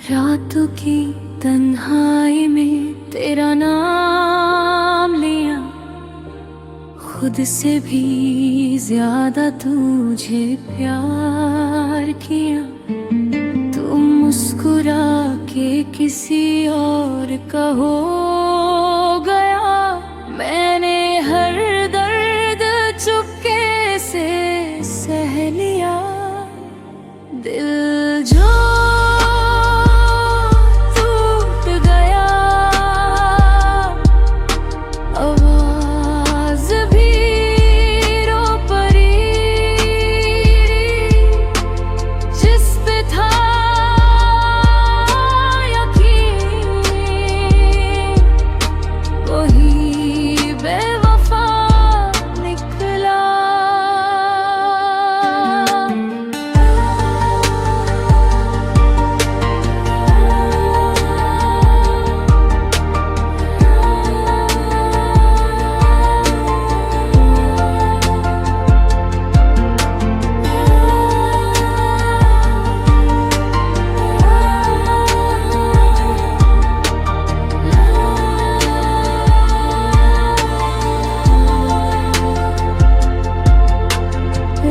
रातों की तन्हाई में तेरा नाम लिया, खुद से भी ज्यादा तुझे प्यार किया। तुम मुस्कुरा के किसी और का हो गया, मैंने हर दर्द चुपके से सह लिया। दिल जो टूट गया, आवाज भी रो पड़ी, जिस पे था यकीन वही बेवफा निकला।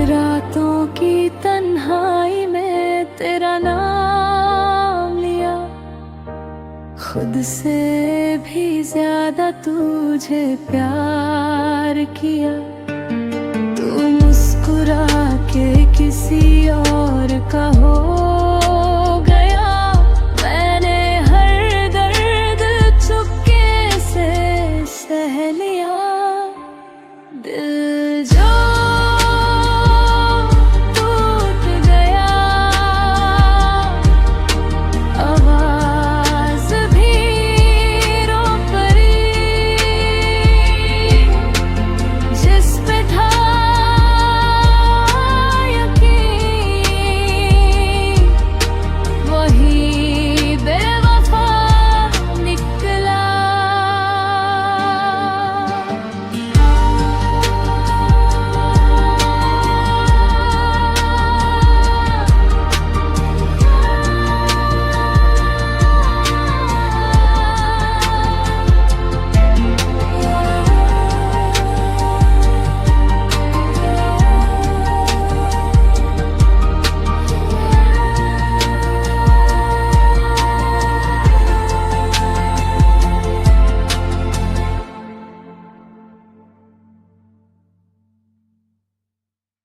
रातों की तन्हाई में तेरा नाम लिया, खुद से भी ज्यादा तुझे प्यार किया। तू मुस्कुरा के किसी और का हो गया, मैंने हर दर्द चुपके से सह लिया। दिल